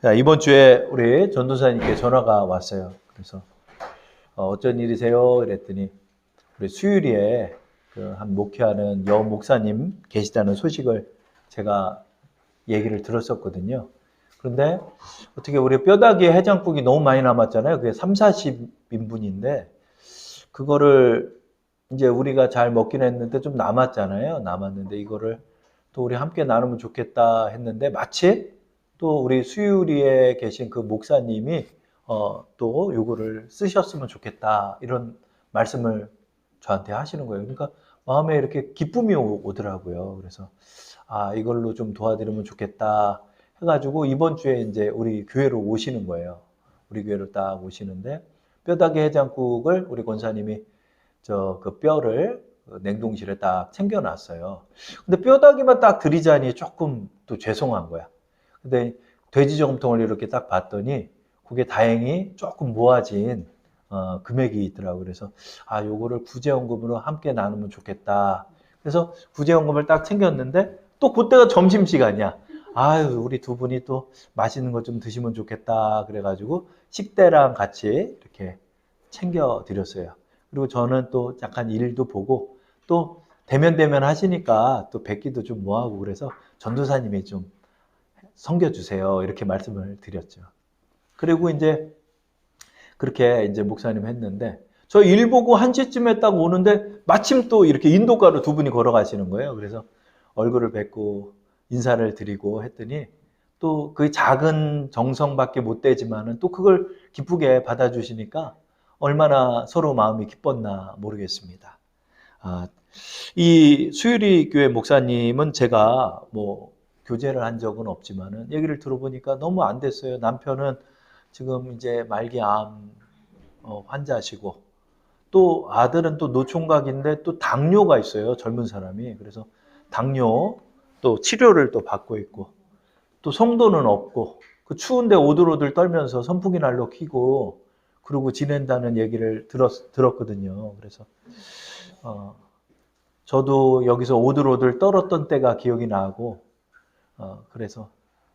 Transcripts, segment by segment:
자, 이번 주에 우리 전도사님께 전화가 왔어요. 그래서 어쩐 일이세요? 이랬더니 우리 수유리에 한 목회하는 여 목사님 계시다는 소식을 제가 얘기를 들었었거든요. 그런데 어떻게 우리 뼈다귀 해장국이 너무 많이 남았잖아요. 그게 3, 40인분인데 그거를 이제 우리가 잘 먹긴 했는데 좀 남았잖아요. 남았는데 이거를 또 우리 함께 나누면 좋겠다 했는데 마침 또 우리 수유리에 계신 그 목사님이 또 요거를 쓰셨으면 좋겠다 이런 말씀을 저한테 하시는 거예요. 그러니까 마음에 이렇게 기쁨이 오더라고요. 그래서 이걸로 좀 도와드리면 좋겠다 해가지고 이번 주에 이제 우리 교회로 오시는 거예요. 우리 교회로 딱 오시는데 뼈다귀 해장국을 우리 권사님이 그 뼈를 냉동실에 딱 챙겨놨어요. 근데 뼈다귀만 딱 드리자니 조금 또 죄송한 거야. 근데 돼지 저금통을 이렇게 딱 봤더니 그게 다행히 조금 모아진 금액이 있더라고요. 그래서 요거를 구제연금으로 함께 나누면 좋겠다. 그래서 구제연금을 딱 챙겼는데 또 그때가 점심시간이야. 우리 두 분이 또 맛있는 거 좀 드시면 좋겠다. 그래가지고 식대랑 같이 이렇게 챙겨드렸어요. 그리고 저는 또 약간 일도 보고 또 대면 하시니까 또 뵙기도 좀 뭐하고 그래서 전도사님이 좀 섬겨주세요. 이렇게 말씀을 드렸죠. 그리고 이제 그렇게 이제 목사님 했는데 저 일 보고 1시쯤에 딱 오는데 마침 또 이렇게 인도가로 두 분이 걸어가시는 거예요. 그래서 얼굴을 뵙고 인사를 드리고 했더니 또 그 작은 정성밖에 못 되지만은 또 그걸 기쁘게 받아주시니까 얼마나 서로 마음이 기뻤나 모르겠습니다. 이 수유리 교회 목사님은 제가 뭐 교제를 한 적은 없지만은 얘기를 들어보니까 너무 안 됐어요. 남편은 지금 이제 말기암 환자시고 또 아들은 또 노총각인데 또 당뇨가 있어요. 젊은 사람이. 그래서 당뇨 또 치료를 또 받고 있고 또 성도는 없고 그 추운데 오들오들 떨면서 선풍기 난로 켜고 그러고 지낸다는 얘기를 들었거든요. 그래서 저도 여기서 오들오들 떨었던 때가 기억이 나고 그래서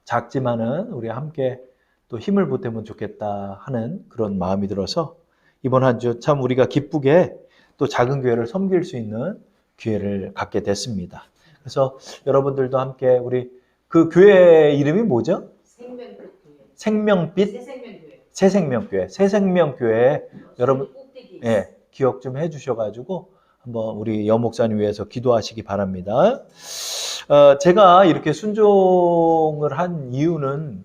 작지만은 우리 함께 또 힘을 보태면 좋겠다 하는 그런 마음이 들어서 이번 한 주 참 우리가 기쁘게 또 작은 교회를 섬길 수 있는 기회를 갖게 됐습니다. 그래서 여러분들도 함께 우리 그 교회 이름이 뭐죠? 생명빛 새생명교회. 새생명교회 여러분 기억 좀 해주셔가지고 한번 우리 여 목사님 위해서 기도하시기 바랍니다. 제가 이렇게 순종을 한 이유는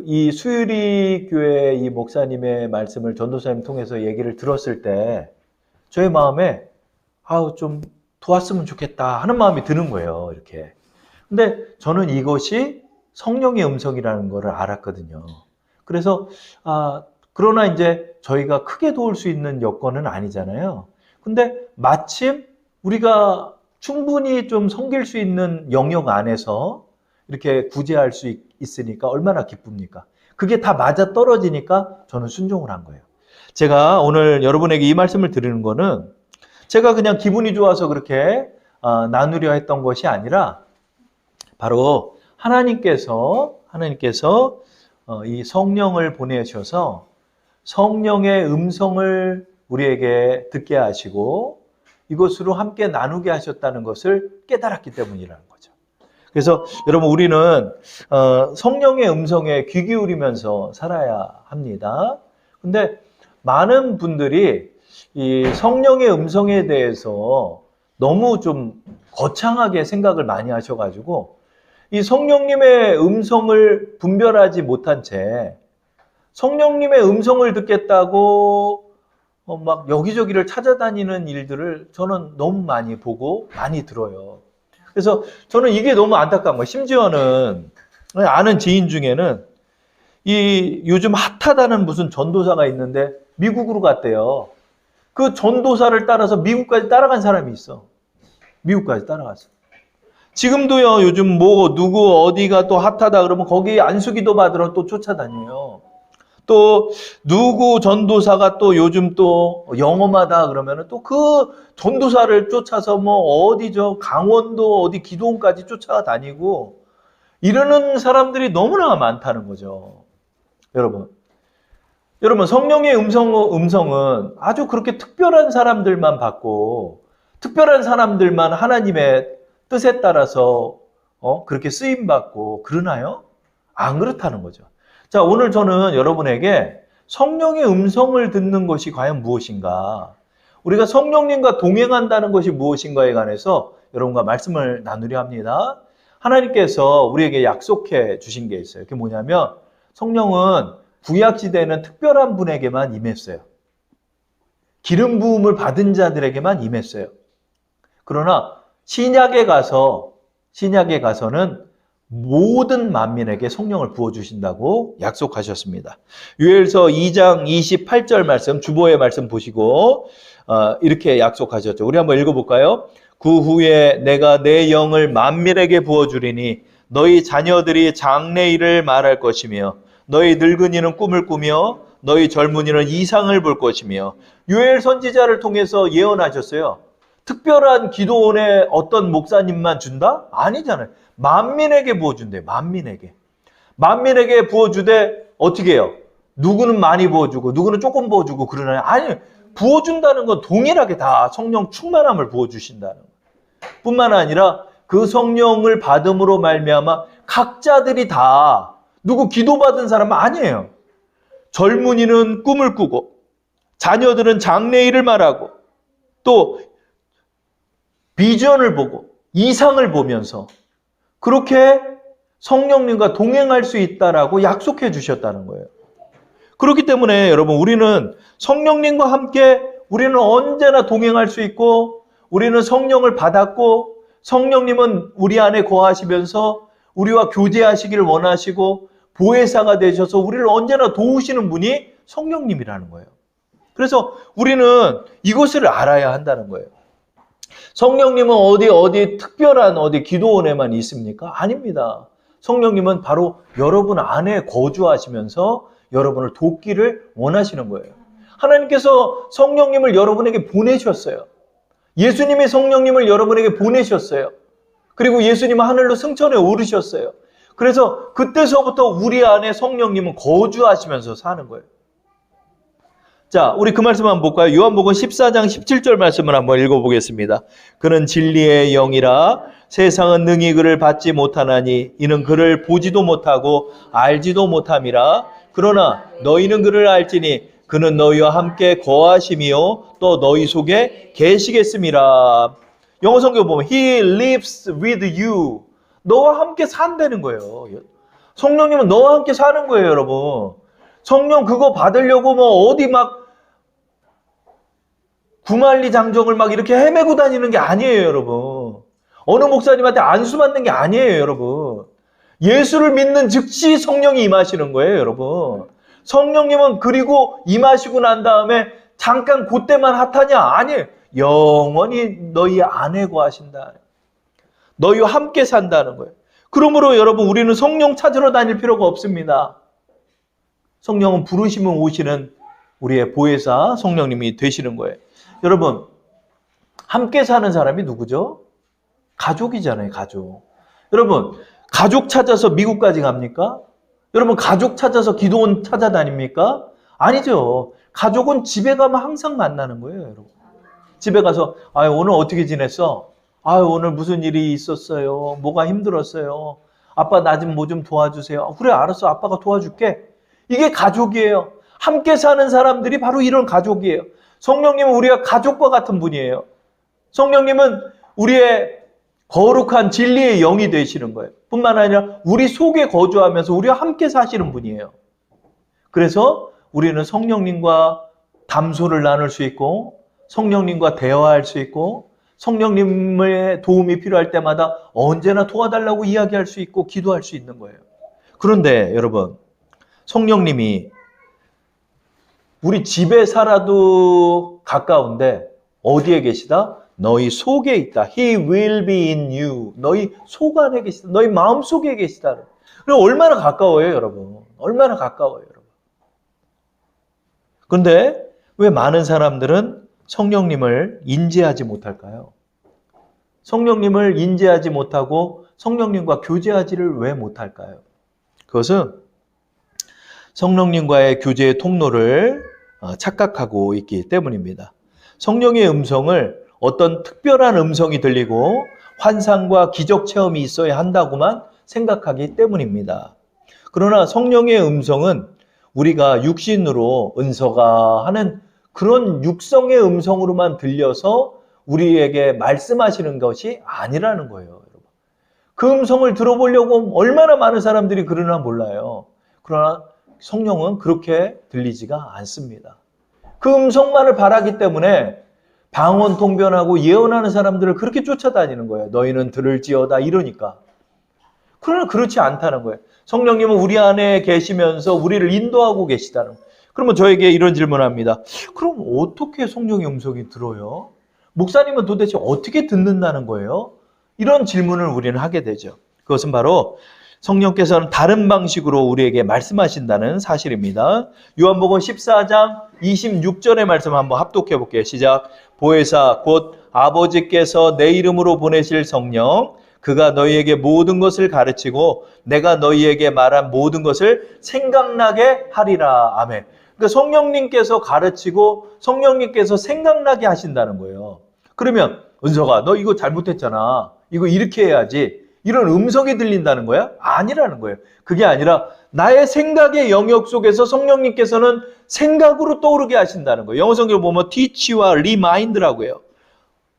이 수유리 교회 이 목사님의 말씀을 전도사님 통해서 얘기를 들었을 때 저의 마음에 좀 도왔으면 좋겠다 하는 마음이 드는 거예요. 이렇게. 근데 저는 이것이 성령의 음성이라는 것을 알았거든요. 그래서 그러나 이제 저희가 크게 도울 수 있는 여건은 아니잖아요. 근데 마침 우리가 충분히 좀 섬길 수 있는 영역 안에서 이렇게 구제할 수 있으니까 얼마나 기쁩니까? 그게 다 맞아 떨어지니까 저는 순종을 한 거예요. 제가 오늘 여러분에게 이 말씀을 드리는 거는 제가 그냥 기분이 좋아서 그렇게 나누려 했던 것이 아니라 바로 하나님께서 이 성령을 보내셔서 성령의 음성을 우리에게 듣게 하시고 이것으로 함께 나누게 하셨다는 것을 깨달았기 때문이라는 거죠. 그래서 여러분 우리는 성령의 음성에 귀 기울이면서 살아야 합니다. 근데 많은 분들이 이 성령의 음성에 대해서 너무 좀 거창하게 생각을 많이 하셔가지고 이 성령님의 음성을 분별하지 못한 채 성령님의 음성을 듣겠다고 막 여기저기를 찾아다니는 일들을 저는 너무 많이 보고 많이 들어요. 그래서 저는 이게 너무 안타까운 거예요. 심지어는 아는 지인 중에는 이 요즘 핫하다는 무슨 전도사가 있는데 미국으로 갔대요. 그 전도사를 따라서 미국까지 따라간 사람이 있어. 미국까지 따라갔어. 지금도요, 요즘 누구 어디가 또 핫하다 그러면 거기 안수기도 받으러 또 쫓아다녀요. 또 누구 전도사가 또 요즘 또 영험하다 그러면은 또 그 전도사를 쫓아서 뭐 어디죠? 강원도 어디 기도원까지 쫓아다니고 이러는 사람들이 너무나 많다는 거죠. 여러분 성령의 음성은 아주 그렇게 특별한 사람들만 받고 특별한 사람들만 하나님의 뜻에 따라서 그렇게 쓰임 받고 그러나요? 안 그렇다는 거죠. 자, 오늘 저는 여러분에게 성령의 음성을 듣는 것이 과연 무엇인가? 우리가 성령님과 동행한다는 것이 무엇인가에 관해서 여러분과 말씀을 나누려 합니다. 하나님께서 우리에게 약속해 주신 게 있어요. 그게 뭐냐면 성령은 구약시대에는 특별한 분에게만 임했어요. 기름 부음을 받은 자들에게만 임했어요. 그러나 신약에 가서는 모든 만민에게 성령을 부어주신다고 약속하셨습니다. 요엘서 2장 28절 말씀, 주보의 말씀 보시고 이렇게 약속하셨죠. 우리 한번 읽어볼까요? 그 후에 내가 내 영을 만민에게 부어주리니 너희 자녀들이 장래일을 말할 것이며 너희 늙은이는 꿈을 꾸며 너희 젊은이는 이상을 볼 것이며 요엘 선지자를 통해서 예언하셨어요. 특별한 기도원에 어떤 목사님만 준다? 아니잖아요. 만민에게 부어준대요. 만민에게 부어주되 어떻게 해요? 누구는 많이 부어주고 누구는 조금 부어주고 그러나요? 아니, 부어준다는 건 동일하게 다 성령 충만함을 부어주신다는 거예요. 뿐만 아니라 그 성령을 받음으로 말미암아 각자들이 다 누구 기도받은 사람은 아니에요. 젊은이는 꿈을 꾸고 자녀들은 장래일을 말하고 또 비전을 보고 이상을 보면서 그렇게 성령님과 동행할 수 있다라고 약속해 주셨다는 거예요. 그렇기 때문에 여러분 우리는 성령님과 함께 우리는 언제나 동행할 수 있고 우리는 성령을 받았고 성령님은 우리 안에 거하시면서 우리와 교제하시기를 원하시고 보혜사가 되셔서 우리를 언제나 도우시는 분이 성령님이라는 거예요. 그래서 우리는 이것을 알아야 한다는 거예요. 성령님은 어디 특별한 기도원에만 있습니까? 아닙니다. 성령님은 바로 여러분 안에 거주하시면서 여러분을 돕기를 원하시는 거예요. 하나님께서 성령님을 여러분에게 보내셨어요. 예수님이 성령님을 여러분에게 보내셨어요. 그리고 예수님은 하늘로 승천해 오르셨어요. 그래서 그때서부터 우리 안에 성령님은 거주하시면서 사는 거예요. 자, 우리 그 말씀 한번 볼까요? 요한복음 14장 17절 말씀을 한번 읽어보겠습니다. 그는 진리의 영이라 세상은 능히 그를 받지 못하나니 이는 그를 보지도 못하고 알지도 못함이라. 그러나 너희는 그를 알지니 그는 너희와 함께 거하심이요 또 너희 속에 계시겠음이라. 영어 성경 보면 He lives with you. 너와 함께 산다는 거예요. 성령님은 너와 함께 사는 거예요, 여러분. 성령 그거 받으려고 어디 구만리 장정을 이렇게 헤매고 다니는 게 아니에요, 여러분. 어느 목사님한테 안수 받는 게 아니에요, 여러분. 예수를 믿는 즉시 성령이 임하시는 거예요, 여러분. 성령님은 그리고 임하시고 난 다음에 잠깐 그때만 핫하냐? 아니에요. 영원히 너희 안에 거하신다. 너희와 함께 산다는 거예요. 그러므로 여러분 우리는 성령 찾으러 다닐 필요가 없습니다. 성령은 부르시면 오시는 우리의 보혜사 성령님이 되시는 거예요. 여러분 함께 사는 사람이 누구죠? 가족이잖아요. 가족. 여러분 가족 찾아서 미국까지 갑니까? 여러분 가족 찾아서 기도원 찾아다닙니까? 아니죠. 가족은 집에 가면 항상 만나는 거예요. 여러분. 집에 가서 오늘 어떻게 지냈어? 오늘 무슨 일이 있었어요? 뭐가 힘들었어요? 아빠 나 좀 뭐 좀 도와주세요. 그래 알았어 아빠가 도와줄게. 이게 가족이에요. 함께 사는 사람들이 바로 이런 가족이에요. 성령님은 우리가 가족과 같은 분이에요. 성령님은 우리의 거룩한 진리의 영이 되시는 거예요. 뿐만 아니라 우리 속에 거주하면서 우리와 함께 사시는 분이에요. 그래서 우리는 성령님과 담소를 나눌 수 있고 성령님과 대화할 수 있고 성령님의 도움이 필요할 때마다 언제나 도와달라고 이야기할 수 있고 기도할 수 있는 거예요. 그런데 여러분 성령님이 우리 집에 살아도 가까운데 어디에 계시다? 너희 속에 있다. He will be in you. 너희 속 안에 계시다. 너희 마음 속에 계시다. 그럼 얼마나 가까워요, 여러분? 얼마나 가까워요, 여러분? 그런데 왜 많은 사람들은 성령님을 인지하지 못할까요? 성령님을 인지하지 못하고 성령님과 교제하지를 왜 못할까요? 그것은 성령님과의 교제의 통로를 착각하고 있기 때문입니다. 성령의 음성을 어떤 특별한 음성이 들리고 환상과 기적 체험이 있어야 한다고만 생각하기 때문입니다. 그러나 성령의 음성은 우리가 육신으로 은서가 하는 그런 육성의 음성으로만 들려서 우리에게 말씀하시는 것이 아니라는 거예요. 여러분. 그 음성을 들어보려고 얼마나 많은 사람들이 그러나 몰라요. 그러나 성령은 그렇게 들리지가 않습니다. 그 음성만을 바라기 때문에 방언 통변하고 예언하는 사람들을 그렇게 쫓아다니는 거예요. 너희는 들을지어다 이러니까. 그러나 그렇지 않다는 거예요. 성령님은 우리 안에 계시면서 우리를 인도하고 계시다는 거예요. 그러면 저에게 이런 질문합니다. 그럼 어떻게 성령의 음성이 들어요? 목사님은 도대체 어떻게 듣는다는 거예요? 이런 질문을 우리는 하게 되죠. 그것은 바로 성령께서는 다른 방식으로 우리에게 말씀하신다는 사실입니다. 요한복음 14장 26절의 말씀 한번 합독해 볼게요. 시작. 보혜사 곧 아버지께서 내 이름으로 보내실 성령 그가 너희에게 모든 것을 가르치고 내가 너희에게 말한 모든 것을 생각나게 하리라. 아멘. 그러니까 성령님께서 가르치고 성령님께서 생각나게 하신다는 거예요. 그러면 은서가 너 이거 잘못했잖아. 이거 이렇게 해야지. 이런 음성이 들린다는 거야? 아니라는 거예요. 그게 아니라 나의 생각의 영역 속에서 성령님께서는 생각으로 떠오르게 하신다는 거예요. 영어 성경을 보면 teach와 remind라고 해요.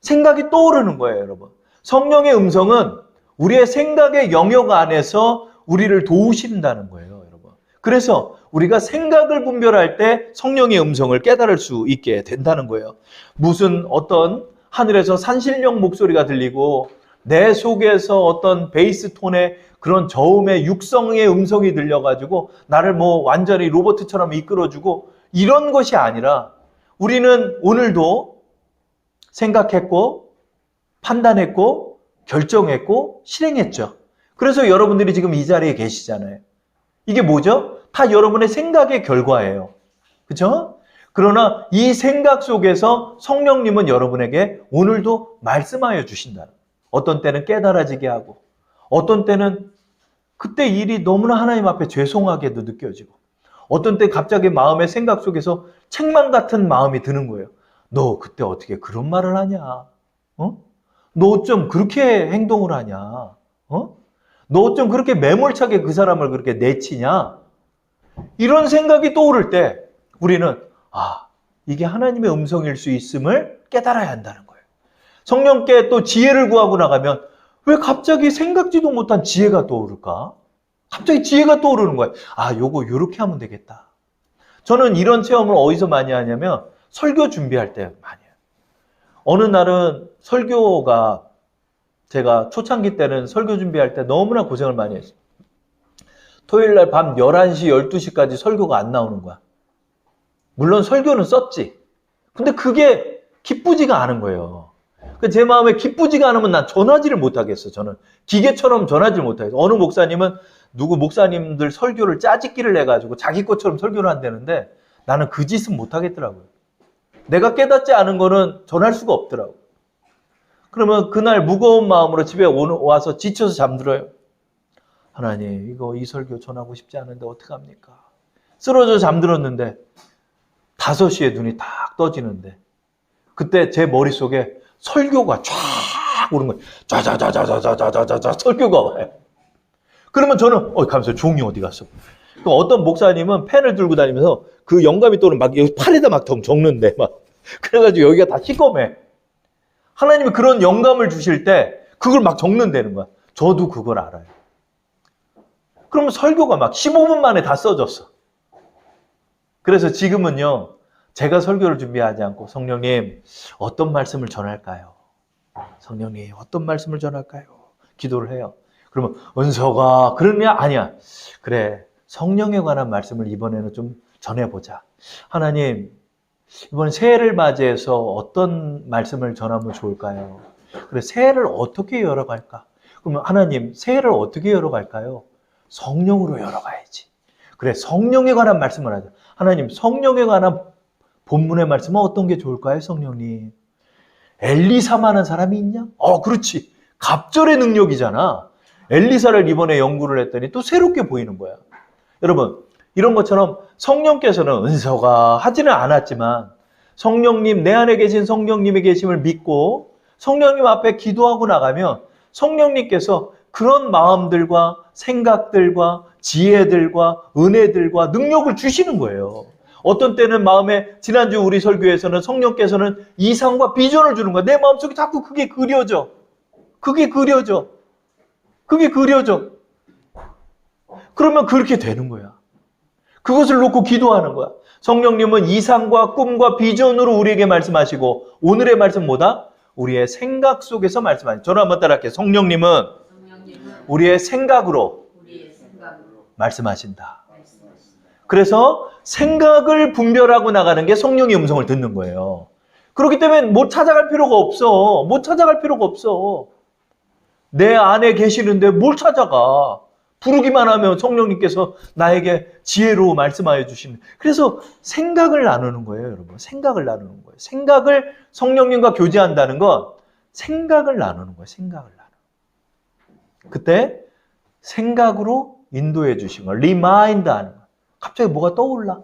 생각이 떠오르는 거예요, 여러분. 성령의 음성은 우리의 생각의 영역 안에서 우리를 도우신다는 거예요, 여러분. 그래서 우리가 생각을 분별할 때 성령의 음성을 깨달을 수 있게 된다는 거예요. 무슨 어떤 하늘에서 산신령 목소리가 들리고 내 속에서 어떤 베이스 톤의 그런 저음의 육성의 음성이 들려가지고 나를 뭐 완전히 로봇처럼 이끌어주고 이런 것이 아니라 우리는 오늘도 생각했고 판단했고 결정했고 실행했죠. 그래서 여러분들이 지금 이 자리에 계시잖아요. 이게 뭐죠? 다 여러분의 생각의 결과예요. 그렇죠? 그러나 이 생각 속에서 성령님은 여러분에게 오늘도 말씀하여 주신다는 거예요. 어떤 때는 깨달아지게 하고 어떤 때는 그때 일이 너무나 하나님 앞에 죄송하게도 느껴지고 어떤 때 갑자기 마음의 생각 속에서 책망 같은 마음이 드는 거예요. 너 그때 어떻게 그런 말을 하냐? 어? 너 어쩜 그렇게 행동을 하냐? 어? 너 어쩜 그렇게 매몰차게 그 사람을 그렇게 내치냐? 이런 생각이 떠오를 때 우리는 이게 하나님의 음성일 수 있음을 깨달아야 한다는 거예요. 성령께 또 지혜를 구하고 나가면 왜 갑자기 생각지도 못한 지혜가 떠오를까? 갑자기 지혜가 떠오르는 거예요. 요거 요렇게 하면 되겠다. 저는 이런 체험을 어디서 많이 하냐면 설교 준비할 때 많이 해요. 어느 날은 설교가 제가 초창기 때는 설교 준비할 때 너무나 고생을 많이 했어요. 토요일 날 밤 11시, 12시까지 설교가 안 나오는 거야. 물론 설교는 썼지. 근데 그게 기쁘지가 않은 거예요. 제 마음에 기쁘지가 않으면 난 전하지를 못하겠어. 저는 기계처럼 전하지를 못하겠어. 어느 목사님은 누구 목사님들 설교를 짜집기를 해가지고 자기 것처럼 설교를 한다는데 나는 그 짓은 못하겠더라고요. 내가 깨닫지 않은 거는 전할 수가 없더라고요. 그러면 그날 무거운 마음으로 집에 와서 지쳐서 잠들어요. 하나님, 이 설교 전하고 싶지 않은데 어떡합니까? 쓰러져 잠들었는데 5시에 눈이 딱 떠지는데 그때 제 머릿속에 설교가 쫙 오는 거예요. 자자자자자자자자자 설교가 와요. 그러면 저는 가면서 종이 어디 갔어? 그럼 어떤 목사님은 펜을 들고 다니면서 그 영감이 떠오르면 막 여기 팔에다 막 적는데 막 그래가지고 여기가 다 시꺼매. 하나님이 그런 영감을 주실 때 그걸 막 적는다는 거야. 저도 그걸 알아요. 그러면 설교가 막 15분 만에 다 써졌어. 그래서 지금은요. 제가 설교를 준비하지 않고 성령님 어떤 말씀을 전할까요? 성령님 어떤 말씀을 전할까요? 기도를 해요. 그러면 은서가 그러냐? 아니야. 그래 성령에 관한 말씀을 이번에는 좀 전해보자. 하나님 이번 새해를 맞이해서 어떤 말씀을 전하면 좋을까요? 그래 새해를 어떻게 열어갈까? 그러면 하나님 새해를 어떻게 열어갈까요? 성령으로 열어가야지. 그래 성령에 관한 말씀을 하자. 하나님 성령에 관한 본문의 말씀은 어떤 게 좋을까요, 성령님? 엘리사만한 사람이 있냐? 그렇지. 갑절의 능력이잖아. 엘리사를 이번에 연구를 했더니 또 새롭게 보이는 거야. 여러분, 이런 것처럼 성령께서는 은서가 하지는 않았지만 성령님, 내 안에 계신 성령님의 계심을 믿고 성령님 앞에 기도하고 나가면 성령님께서 그런 마음들과 생각들과 지혜들과 은혜들과 능력을 주시는 거예요. 어떤 때는 마음에, 지난주 우리 설교에서는 성령께서는 이상과 비전을 주는 거야. 내 마음속에 자꾸 그게 그려져. 그게 그려져. 그게 그려져. 그러면 그렇게 되는 거야. 그것을 놓고 기도하는 거야. 성령님은 이상과 꿈과 비전으로 우리에게 말씀하시고, 오늘의 말씀 뭐다? 우리의 생각 속에서 말씀하시죠. 저를 한번 따라할게요. 성령님은 우리의 생각으로 말씀하신다. 그래서 생각을 분별하고 나가는 게 성령의 음성을 듣는 거예요. 그렇기 때문에 못 찾아갈 필요가 없어. 못 찾아갈 필요가 없어. 내 안에 계시는데 뭘 찾아가. 부르기만 하면 성령님께서 나에게 지혜로 말씀하여 주시는. 그래서 생각을 나누는 거예요, 여러분. 생각을 나누는 거예요. 생각을 성령님과 교제한다는 건 생각을 나누는 거예요. 생각을 나누는. 그때 생각으로 인도해 주신 거, 리마인드 하는 거. 갑자기 뭐가 떠올라.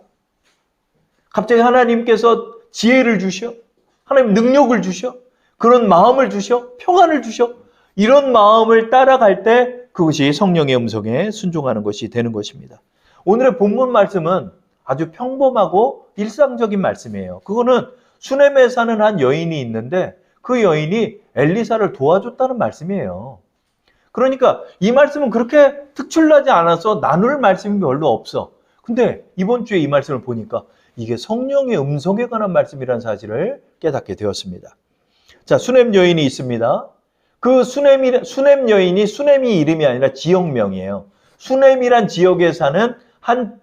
갑자기 하나님께서 지혜를 주셔. 하나님 능력을 주셔. 그런 마음을 주셔. 평안을 주셔. 이런 마음을 따라갈 때 그것이 성령의 음성에 순종하는 것이 되는 것입니다. 오늘의 본문 말씀은 아주 평범하고 일상적인 말씀이에요. 그거는 수넴에 사는 한 여인이 있는데 그 여인이 엘리사를 도와줬다는 말씀이에요. 그러니까 이 말씀은 그렇게 특출나지 않아서 나눌 말씀이 별로 없어. 근데 이번 주에 이 말씀을 보니까 이게 성령의 음성에 관한 말씀이라는 사실을 깨닫게 되었습니다. 자, 수넴 여인이 있습니다. 그 수넴 여인이 수넴이 이름이 아니라 지역명이에요. 수넴이란 지역에 사는 한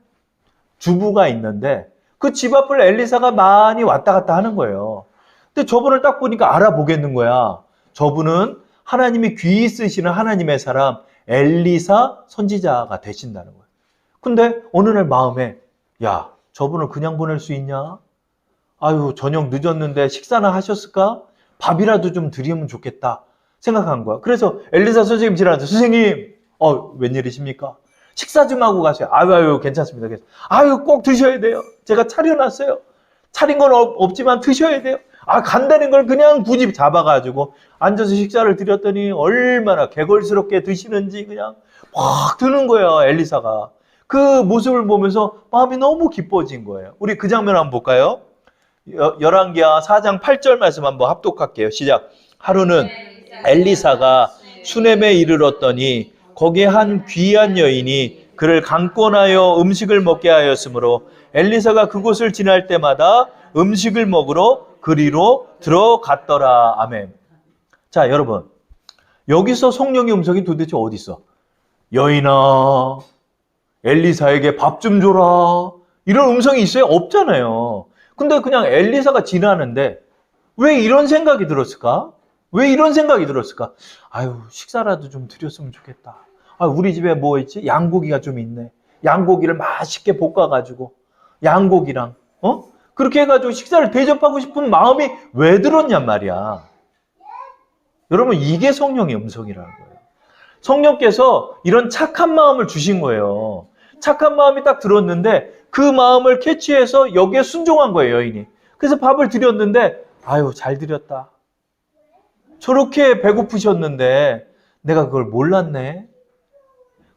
주부가 있는데 그 집 앞을 엘리사가 많이 왔다 갔다 하는 거예요. 근데 저분을 딱 보니까 알아보겠는 거야. 저분은 하나님이 귀히 쓰시는 하나님의 사람 엘리사 선지자가 되신다는 거예요. 근데 어느 날 마음에 야, 저분을 그냥 보낼 수 있냐? 아유, 저녁 늦었는데 식사나 하셨을까? 밥이라도 좀 드리면 좋겠다 생각한 거야. 그래서 엘리사 선생님 지나가서 선생님, 웬일이십니까? 식사 좀 하고 가세요. 아유, 괜찮습니다. 아유, 꼭 드셔야 돼요. 제가 차려놨어요. 차린 건 없지만 드셔야 돼요. 간다는 걸 그냥 굳이 잡아가지고 앉아서 식사를 드렸더니 얼마나 개걸스럽게 드시는지 그냥 확 드는 거예요, 엘리사가. 그 모습을 보면서 마음이 너무 기뻐진 거예요. 우리 그 장면 한번 볼까요? 열왕기하 4장 8절 말씀 한번 합독할게요. 시작. 하루는 엘리사가 수넴에 이르렀더니 거기에 한 귀한 여인이 그를 강권하여 음식을 먹게 하였으므로 엘리사가 그곳을 지날 때마다 음식을 먹으러 그리로 들어갔더라. 아멘. 자, 여러분, 여기서 성령의 음성이 도대체 어디 있어? 여인아, 엘리사에게 밥 좀 줘라. 이런 음성이 있어요? 없잖아요. 근데 그냥 엘리사가 지나는데 왜 이런 생각이 들었을까? 왜 이런 생각이 들었을까? 아유, 식사라도 좀 드렸으면 좋겠다. 우리 집에 뭐 있지? 양고기가 좀 있네. 양고기를 맛있게 볶아가지고 양고기랑 그렇게 해가지고 식사를 대접하고 싶은 마음이 왜 들었냔 말이야. 여러분, 이게 성령의 음성이라는 거예요. 성령께서 이런 착한 마음을 주신 거예요. 착한 마음이 딱 들었는데 그 마음을 캐치해서 여기에 순종한 거예요, 여인이. 그래서 밥을 드렸는데 아유, 잘 드렸다. 저렇게 배고프셨는데 내가 그걸 몰랐네.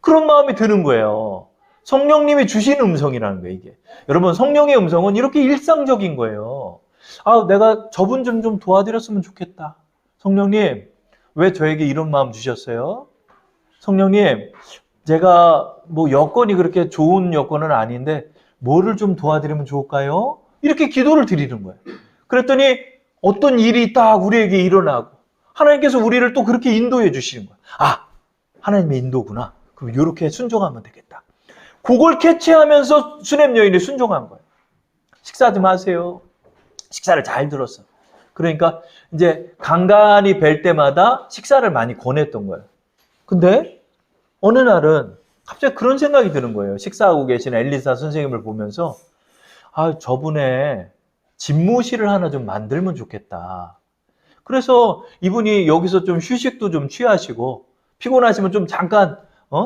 그런 마음이 드는 거예요. 성령님이 주신 음성이라는 거예요, 이게. 여러분, 성령의 음성은 이렇게 일상적인 거예요. 내가 저분 좀 도와드렸으면 좋겠다. 성령님, 왜 저에게 이런 마음 주셨어요? 성령님, 제가 뭐 여건이 그렇게 좋은 여건은 아닌데 뭐를 좀 도와드리면 좋을까요? 이렇게 기도를 드리는 거예요. 그랬더니 어떤 일이 딱 우리에게 일어나고 하나님께서 우리를 또 그렇게 인도해 주시는 거예요. 하나님의 인도구나. 그럼 이렇게 순종하면 되겠다. 그걸 캐치하면서 수넴 여인이 순종한 거예요. 식사 좀 하세요. 식사를 잘 들었어. 그러니까 이제 간간히 뵐 때마다 식사를 많이 권했던 거예요. 근데 어느 날은 갑자기 그런 생각이 드는 거예요. 식사하고 계신 엘리사 선생님을 보면서 저분의 집무실을 하나 좀 만들면 좋겠다. 그래서 이분이 여기서 좀 휴식도 좀 취하시고 피곤하시면 좀 잠깐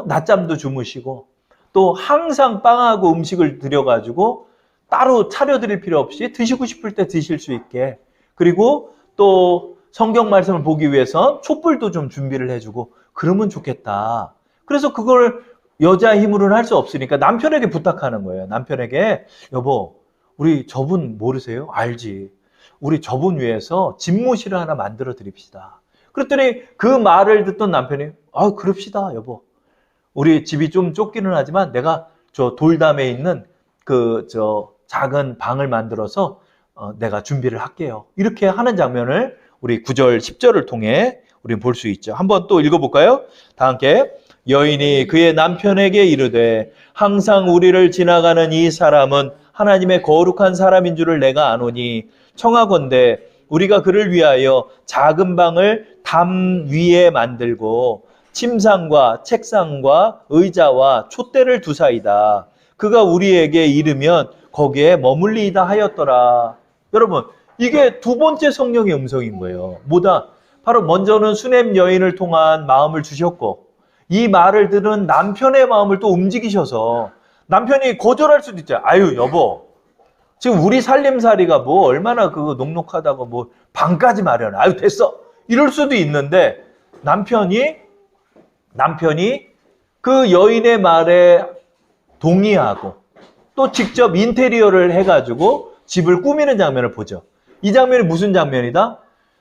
낮잠도 주무시고 또 항상 빵하고 음식을 드려가지고 따로 차려드릴 필요 없이 드시고 싶을 때 드실 수 있게, 그리고 또 성경 말씀을 보기 위해서 촛불도 좀 준비를 해주고 그러면 좋겠다. 그래서 그걸 여자 힘으로는 할 수 없으니까 남편에게 부탁하는 거예요. 남편에게, 여보, 우리 저분 모르세요? 알지. 우리 저분 위해서 집무실을 하나 만들어 드립시다. 그랬더니 그 말을 듣던 남편이, 그럽시다, 여보. 우리 집이 좀 좁기는 하지만 내가 저 돌담에 있는 작은 방을 만들어서 내가 준비를 할게요. 이렇게 하는 장면을 우리 9절, 10절을 통해 우리는 볼 수 있죠. 한번 또 읽어볼까요? 다 함께. 여인이 그의 남편에게 이르되 항상 우리를 지나가는 이 사람은 하나님의 거룩한 사람인 줄을 내가 아노니 청하건대 우리가 그를 위하여 작은 방을 담 위에 만들고 침상과 책상과 의자와 촛대를 두사이다. 그가 우리에게 이르면 거기에 머물리이다 하였더라. 여러분, 이게 두 번째 성령의 음성인 거예요. 뭐다? 바로 먼저는 수냄 여인을 통한 마음을 주셨고, 이 말을 들은 남편의 마음을 또 움직이셔서 남편이 거절할 수도 있죠. 아유, 여보, 지금 우리 살림살이가 뭐 얼마나 그거 녹록하다고 뭐 방까지 마련해. 아유, 됐어. 이럴 수도 있는데 남편이 그 여인의 말에 동의하고 또 직접 인테리어를 해가지고 집을 꾸미는 장면을 보죠. 이 장면이 무슨 장면이다?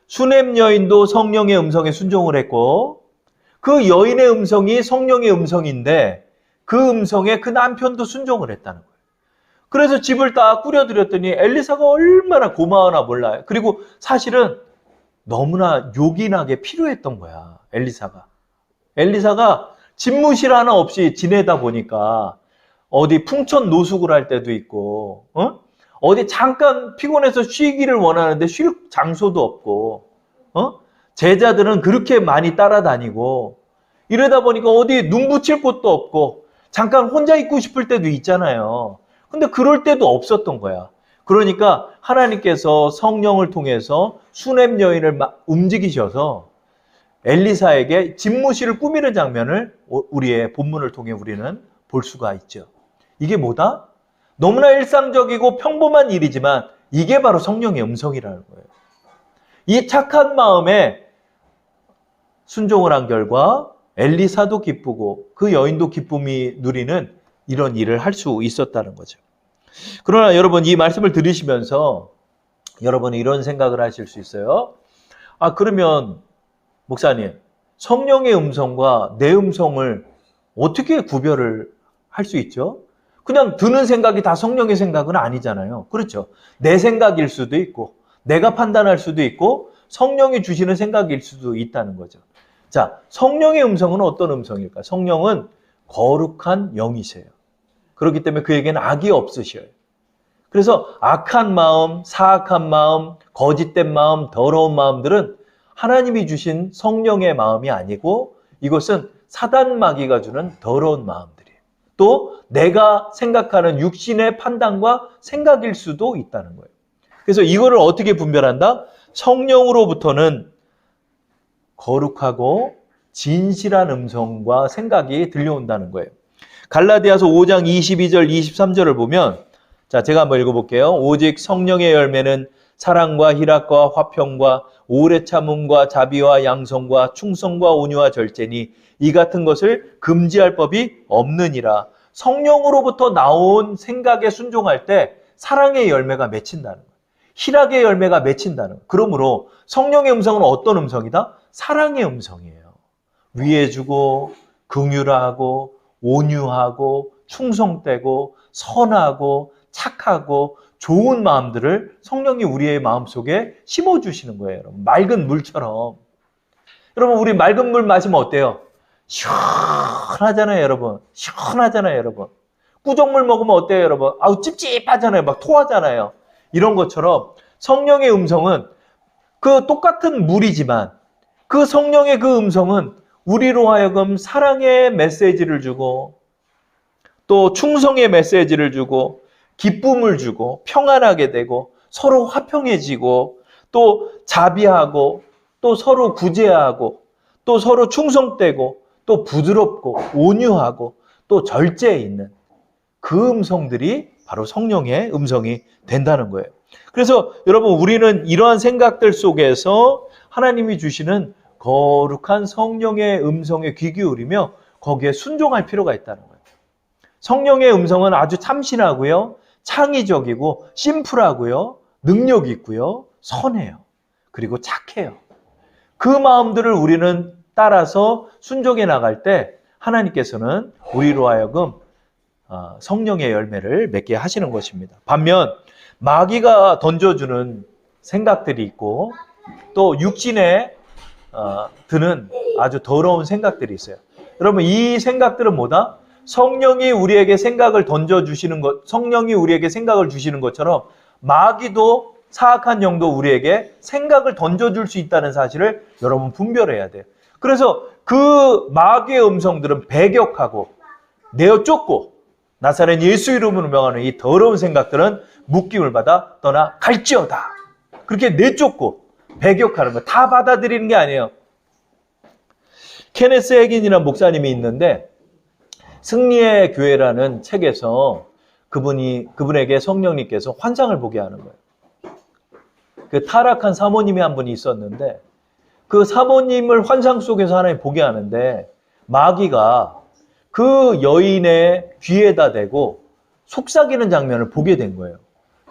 수냄 여인도 성령의 음성에 순종을 했고 그 여인의 음성이 성령의 음성인데 그 음성에 그 남편도 순종을 했다는 거예요. 그래서 집을 딱 꾸려드렸더니 엘리사가 얼마나 고마우나 몰라요. 그리고 사실은 너무나 요긴하게 필요했던 거야. 엘리사가 집무실 하나 없이 지내다 보니까 어디 풍천 노숙을 할 때도 있고 어디 잠깐 피곤해서 쉬기를 원하는데 쉴 장소도 없고 제자들은 그렇게 많이 따라다니고 이러다 보니까 어디 눈 붙일 곳도 없고 잠깐 혼자 있고 싶을 때도 있잖아요. 근데 그럴 때도 없었던 거야. 그러니까 하나님께서 성령을 통해서 수냄 여인을 움직이셔서 엘리사에게 집무실을 꾸미는 장면을 우리의 본문을 통해 우리는 볼 수가 있죠. 이게 뭐다? 너무나 일상적이고 평범한 일이지만 이게 바로 성령의 음성이라는 거예요. 이 착한 마음에 순종을 한 결과 엘리사도 기쁘고 그 여인도 기쁨이 누리는 이런 일을 할 수 있었다는 거죠. 그러나 여러분, 이 말씀을 들으시면서 여러분은 이런 생각을 하실 수 있어요. 그러면 목사님, 성령의 음성과 내 음성을 어떻게 구별을 할 수 있죠? 그냥 드는 생각이 다 성령의 생각은 아니잖아요. 그렇죠? 내 생각일 수도 있고 내가 판단할 수도 있고 성령이 주시는 생각일 수도 있다는 거죠. 자, 성령의 음성은 어떤 음성일까? 성령은 거룩한 영이세요. 그렇기 때문에 그에게는 악이 없으셔요. 그래서 악한 마음, 사악한 마음, 거짓된 마음, 더러운 마음들은 하나님이 주신 성령의 마음이 아니고 이것은 사단 마귀가 주는 더러운 마음들이에요. 또 내가 생각하는 육신의 판단과 생각일 수도 있다는 거예요. 그래서 이거를 어떻게 분별한다? 성령으로부터는 거룩하고 진실한 음성과 생각이 들려온다는 거예요. 갈라디아서 5장 22절 23절을 보면, 자, 제가 한번 읽어볼게요. 오직 성령의 열매는 사랑과 희락과 화평과 오래 참음과 자비와 양성과 충성과 온유와 절제니 이 같은 것을 금지할 법이 없느니라. 성령으로부터 나온 생각에 순종할 때 사랑의 열매가 맺힌다는 거예요. 희락의 열매가 맺힌다는 거예요. 그러므로 성령의 음성은 어떤 음성이다? 사랑의 음성이에요. 위해주고 긍휼하고 온유하고 충성되고 선하고 착하고 좋은 마음들을 성령이 우리의 마음속에 심어주시는 거예요. 여러분. 맑은 물처럼. 여러분, 우리 맑은 물 마시면 어때요? 시원하잖아요, 여러분. 시원하잖아요, 여러분. 꾸정물 먹으면 어때요, 여러분? 아우, 찝찝하잖아요. 막 토하잖아요. 이런 것처럼 성령의 음성은 그 똑같은 물이지만 그 성령의 그 음성은 우리로 하여금 사랑의 메시지를 주고 또 충성의 메시지를 주고 기쁨을 주고 평안하게 되고 서로 화평해지고 또 자비하고 또 서로 구제하고 또 서로 충성되고 또 부드럽고 온유하고 또 절제 있는 그 음성들이 바로 성령의 음성이 된다는 거예요. 그래서 여러분, 우리는 이러한 생각들 속에서 하나님이 주시는 거룩한 성령의 음성에 귀 기울이며 거기에 순종할 필요가 있다는 거예요. 성령의 음성은 아주 참신하고요, 창의적이고 심플하고요, 능력 있고요, 선해요. 그리고 착해요. 그 마음들을 우리는 따라서 순종해 나갈 때 하나님께서는 우리로 하여금 성령의 열매를 맺게 하시는 것입니다. 반면 마귀가 던져주는 생각들이 있고 또 육신에 드는 아주 더러운 생각들이 있어요. 여러분, 이 생각들은 뭐다? 성령이 우리에게 생각을 던져주시는 것, 성령이 우리에게 생각을 주시는 것처럼 마귀도 사악한 영도 우리에게 생각을 던져줄 수 있다는 사실을 여러분 분별해야 돼요. 그래서 그 마귀의 음성들은 배격하고 내어 쫓고 나사렛 예수 이름으로 명하는 이 더러운 생각들은 묶임을 받아 떠나 갈지어다. 그렇게 내쫓고 배격하는 거, 다 받아들이는 게 아니에요. 케네스 해긴이라는 목사님이 있는데 승리의 교회라는 책에서 그분에게 성령님께서 환상을 보게 하는 거예요. 그 타락한 사모님이 한 분이 있었는데 그 사모님을 환상 속에서 하나님 보게 하는데 마귀가 그 여인의 귀에다 대고 속삭이는 장면을 보게 된 거예요.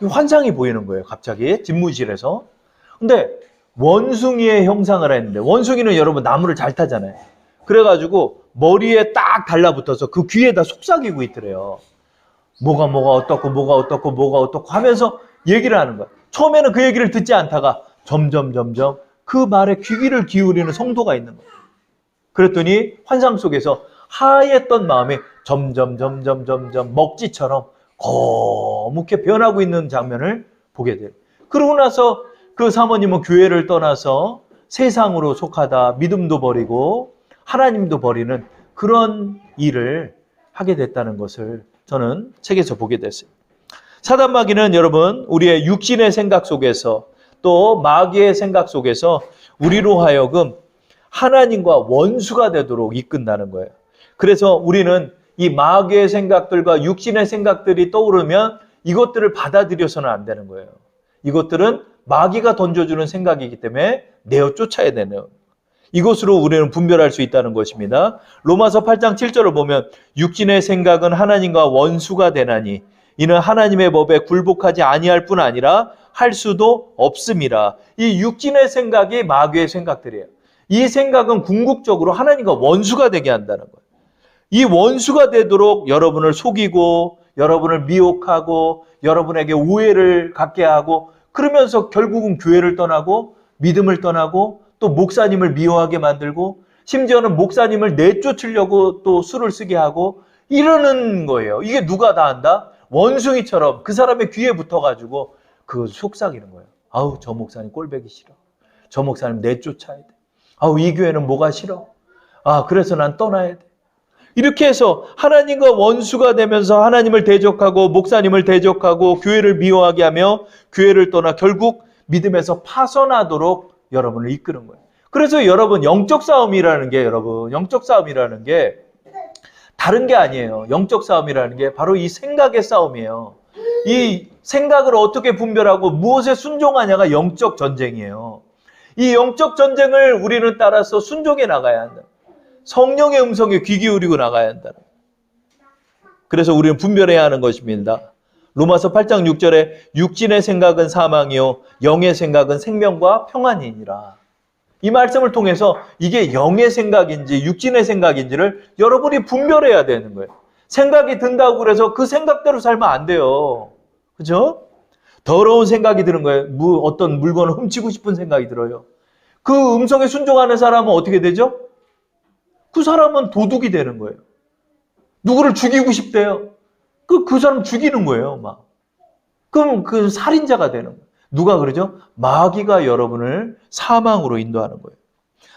환상이 보이는 거예요. 갑자기 집무실에서. 근데 원숭이의 형상을 했는데, 원숭이는 여러분 나무를 잘 타잖아요. 그래가지고 머리에 딱 달라붙어서 그 귀에다 속삭이고 있더래요. 뭐가 어떻고 하면서 얘기를 하는 거야. 처음에는 그 얘기를 듣지 않다가 점점 그 말에 귀를 기울이는 성도가 있는 거예요. 그랬더니 환상 속에서 하였던 마음이 점점 먹지처럼 거묵게 변하고 있는 장면을 보게 돼요. 그러고 나서 그 사모님은 교회를 떠나서 세상으로 속하다 믿음도 버리고 하나님도 버리는 그런 일을 하게 됐다는 것을 저는 책에서 보게 됐어요. 사단 마귀는 여러분, 우리의 육신의 생각 속에서 또 마귀의 생각 속에서 우리로 하여금 하나님과 원수가 되도록 이끈다는 거예요. 그래서 우리는 이 마귀의 생각들과 육신의 생각들이 떠오르면 이것들을 받아들여서는 안 되는 거예요. 이것들은 마귀가 던져주는 생각이기 때문에 내어 쫓아야 되네요. 이것으로 우리는 분별할 수 있다는 것입니다. 로마서 8장 7절을 보면 육신의 생각은 하나님과 원수가 되나니 이는 하나님의 법에 굴복하지 아니할 뿐 아니라 할 수도 없음이라. 이 육신의 생각이 마귀의 생각들이에요. 이 생각은 궁극적으로 하나님과 원수가 되게 한다는 거예요. 이 원수가 되도록 여러분을 속이고 여러분을 미혹하고 여러분에게 오해를 갖게 하고 그러면서 결국은 교회를 떠나고 믿음을 떠나고 또 목사님을 미워하게 만들고 심지어는 목사님을 내쫓으려고 또 수를 쓰게 하고 이러는 거예요. 이게 누가 다 한다? 원숭이처럼 그 사람의 귀에 붙어가지고 그 속삭이는 거예요. 아우, 저 목사님 꼴보기 싫어. 저 목사님 내쫓아야 돼. 아우, 이 교회는 뭐가 싫어. 아, 그래서 난 떠나야 돼. 이렇게 해서 하나님과 원수가 되면서 하나님을 대적하고 목사님을 대적하고 교회를 미워하게 하며 교회를 떠나 결국 믿음에서 파선하도록 여러분을 이끄는 거예요. 그래서 여러분, 영적 싸움이라는 게 다른 게 아니에요. 영적 싸움이라는 게 바로 이 생각의 싸움이에요. 이 생각을 어떻게 분별하고 무엇에 순종하냐가 영적 전쟁이에요. 이 영적 전쟁을 우리는 따라서 순종해 나가야 한다. 성령의 음성에 귀 기울이고 나가야 한다. 그래서 우리는 분별해야 하는 것입니다. 로마서 8장 6절에 육신의 생각은 사망이요 영의 생각은 생명과 평안이니라. 이 말씀을 통해서 이게 영의 생각인지 육신의 생각인지를 여러분이 분별해야 되는 거예요. 생각이 든다고 그래서 그 생각대로 살면 안 돼요. 그죠? 더러운 생각이 드는 거예요. 어떤 물건을 훔치고 싶은 생각이 들어요. 그 음성에 순종하는 사람은 어떻게 되죠? 그 사람은 도둑이 되는 거예요. 누구를 죽이고 싶대요. 그 사람 죽이는 거예요, 막. 그럼 그 살인자가 되는 거예요. 누가 그러죠? 마귀가 여러분을 사망으로 인도하는 거예요.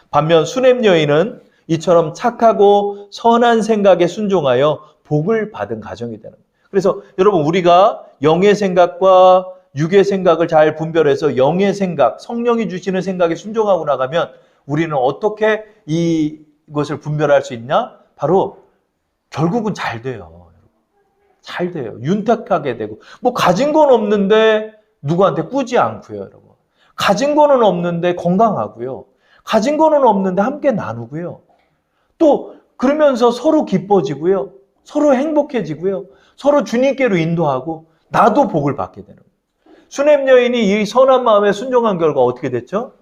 반면 수냄 여인은 이처럼 착하고 선한 생각에 순종하여 복을 받은 가정이 되는 거예요. 그래서 여러분, 우리가 영의 생각과 육의 생각을 잘 분별해서 영의 생각, 성령이 주시는 생각에 순종하고 나가면 우리는 어떻게 이것을 분별할 수 있냐? 바로 결국은 잘 돼요. 잘 돼요. 윤택하게 되고. 뭐 가진 건 없는데 누구한테 꾸지 않고요, 여러분. 가진 거는 없는데 건강하고요. 가진 거는 없는데 함께 나누고요. 또 그러면서 서로 기뻐지고요. 서로 행복해지고요. 서로 주님께로 인도하고 나도 복을 받게 되는 거예요. 수냄 여인이 이 선한 마음에 순종한 결과 어떻게 됐죠?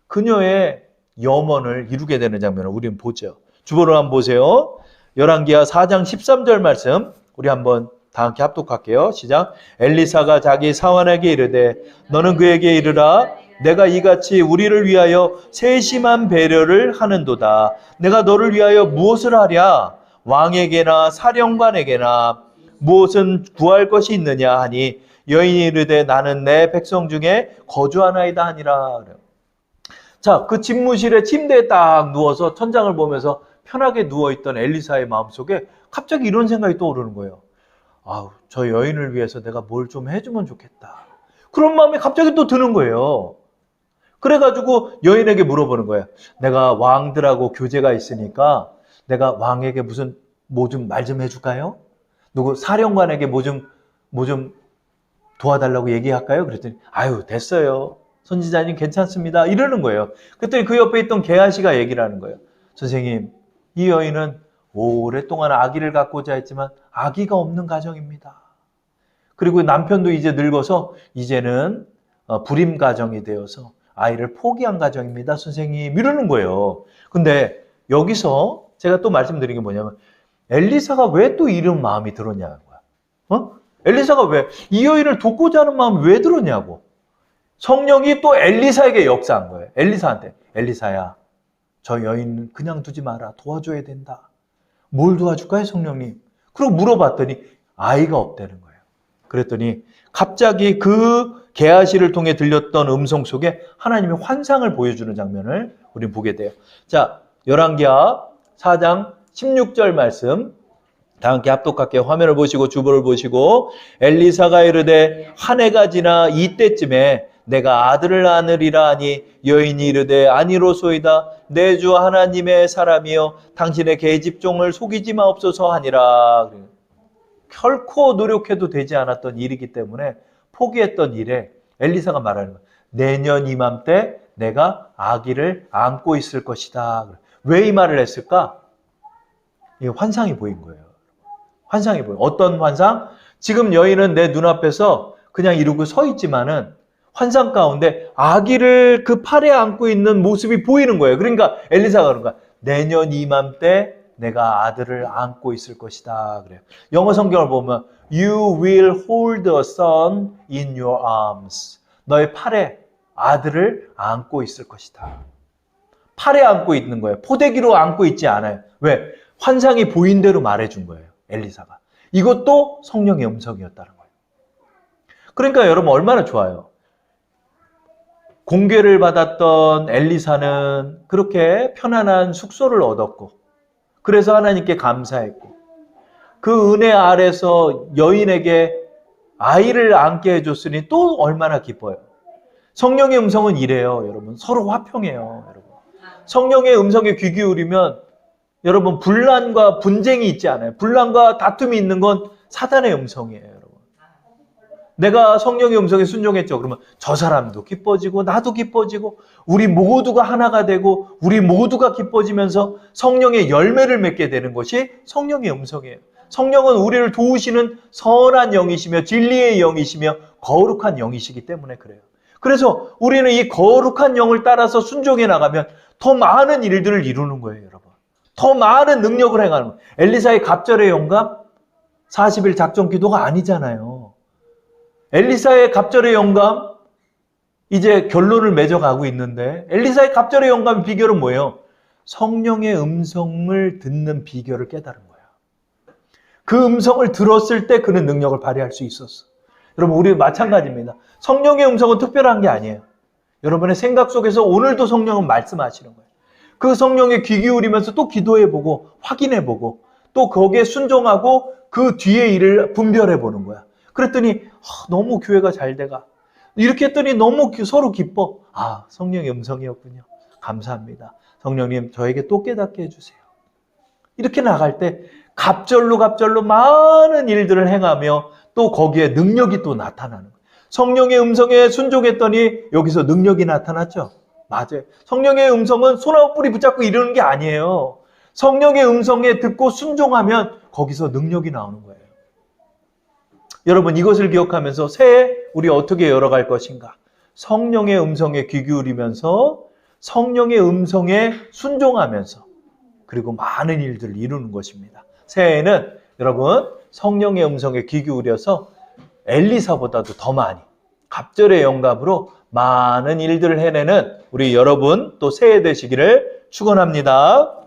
그녀의 염원을 이루게 되는 장면을 우리는 보죠. 주보를 한번 보세요. 열왕기하 4장 13절 말씀 우리 한번 다 함께 합독할게요. 시작. 엘리사가 자기 사환에게 이르되 너는 그에게 이르라 내가 이같이 우리를 위하여 세심한 배려를 하는도다. 내가 너를 위하여 무엇을 하랴? 왕에게나 사령관에게나 무엇은 구할 것이 있느냐 하니 여인이 이르되 나는 내 백성 중에 거주하나이다 하니라. 자, 그 집무실에 침대에 딱 누워서 천장을 보면서 편하게 누워있던 엘리사의 마음속에 갑자기 이런 생각이 떠오르는 거예요. 아우, 저 여인을 위해서 내가 뭘 좀 해주면 좋겠다. 그런 마음이 갑자기 또 드는 거예요. 그래가지고 여인에게 물어보는 거예요. 내가 왕들하고 교제가 있으니까 내가 왕에게 무슨 뭐 좀 말 좀 해줄까요? 누구 사령관에게 뭐 좀 도와달라고 얘기할까요? 그랬더니 아유 됐어요. 선지자님 괜찮습니다. 이러는 거예요. 그랬더니 그 옆에 있던 게하시가 얘기를 하는 거예요. 선생님, 이 여인은 오랫동안 아기를 갖고자 했지만 아기가 없는 가정입니다. 그리고 남편도 이제 늙어서 이제는 불임 가정이 되어서 아이를 포기한 가정입니다. 선생님 이러는 거예요. 근데 여기서 제가 또 말씀드린 게 뭐냐면 엘리사가 왜 또 이런 마음이 들었냐는 거야. 엘리사가 왜 이 여인을 돕고자 하는 마음이 왜 들었냐고. 성령이 또 엘리사에게 역사한 거예요. 엘리사한테. 엘리사야, 저 여인 그냥 두지 마라. 도와줘야 된다. 뭘 도와줄까요, 성령님? 그리고 물어봤더니 아이가 없다는 거예요. 그랬더니 갑자기 그 게하시를 통해 들렸던 음성 속에 하나님의 환상을 보여주는 장면을 우리는 보게 돼요. 자, 열왕기하 4장 16절 말씀 다 함께 합독할게요. 화면을 보시고 주보를 보시고 엘리사가 이르되 한 해가 지나 이때쯤에 내가 아들을 낳으리라 하니 여인이 이르되 아니로소이다. 내 주 하나님의 사람이여 당신의 계집종을 속이지 마옵소서 하니라. 결코 노력해도 되지 않았던 일이기 때문에 포기했던 일에 엘리사가 말하는 거예요. 내년 이맘때 내가 아기를 안고 있을 것이다. 왜 이 말을 했을까? 이 환상이 보인 거예요. 환상이 보여요. 어떤 환상? 지금 여인은 내 눈앞에서 그냥 이러고 서 있지만은 환상 가운데 아기를 그 팔에 안고 있는 모습이 보이는 거예요. 그러니까 엘리사가 그런 거야. 내년 이맘때 내가 아들을 안고 있을 것이다. 그래요. 영어 성경을 보면 You will hold a son in your arms. 너의 팔에 아들을 안고 있을 것이다. 팔에 안고 있는 거예요. 포대기로 안고 있지 않아요. 왜? 환상이 보인 대로 말해준 거예요. 엘리사가. 이것도 성령의 음성이었다는 거예요. 그러니까 여러분 얼마나 좋아요. 공개를 받았던 엘리사는 그렇게 편안한 숙소를 얻었고 그래서 하나님께 감사했고 그 은혜 아래서 여인에게 아이를 안게 해줬으니 또 얼마나 기뻐요. 성령의 음성은 이래요. 여러분 서로 화평해요. 여러분 성령의 음성에 귀 기울이면 여러분 분란과 분쟁이 있지 않아요. 분란과 다툼이 있는 건 사단의 음성이에요. 여러분 내가 성령의 음성에 순종했죠. 그러면 저 사람도 기뻐지고 나도 기뻐지고 우리 모두가 하나가 되고 우리 모두가 기뻐지면서 성령의 열매를 맺게 되는 것이 성령의 음성이에요. 성령은 우리를 도우시는 선한 영이시며 진리의 영이시며 거룩한 영이시기 때문에 그래요. 그래서 우리는 이 거룩한 영을 따라서 순종해 나가면 더 많은 일들을 이루는 거예요. 여러분 더 많은 능력을 행하는 거예요. 엘리사의 갑절의 영감 40일 작전 기도가 아니잖아요. 엘리사의 갑절의 영감 이제 결론을 맺어가고 있는데 엘리사의 갑절의 영감의 비결은 뭐예요? 성령의 음성을 듣는 비결을 깨달은 거야. 그 음성을 들었을 때 그는 능력을 발휘할 수 있었어. 여러분 우리 마찬가지입니다. 성령의 음성은 특별한 게 아니에요. 여러분의 생각 속에서 오늘도 성령은 말씀하시는 거예요. 그 성령에 귀 기울이면서 또 기도해보고 확인해보고 또 거기에 순종하고 그 뒤에 일을 분별해보는 거야. 그랬더니 너무 교회가 잘 돼가. 이렇게 했더니 너무 서로 기뻐. 아, 성령의 음성이었군요. 감사합니다. 성령님, 저에게 또 깨닫게 해주세요. 이렇게 나갈 때 갑절로 많은 일들을 행하며 또 거기에 능력이 또 나타나는 거예요. 성령의 음성에 순종했더니 여기서 능력이 나타났죠. 맞아요. 성령의 음성은 소나무 뿌리 붙잡고 이러는 게 아니에요. 성령의 음성에 듣고 순종하면 거기서 능력이 나오는 거예요. 여러분, 이것을 기억하면서 새해 우리 어떻게 열어갈 것인가? 성령의 음성에 귀 기울이면서 성령의 음성에 순종하면서 그리고 많은 일들을 이루는 것입니다. 새해에는 여러분 성령의 음성에 귀 기울여서 엘리사보다도 더 많이 갑절의 영감으로 많은 일들을 해내는 우리 여러분 또 새해 되시기를 축원합니다.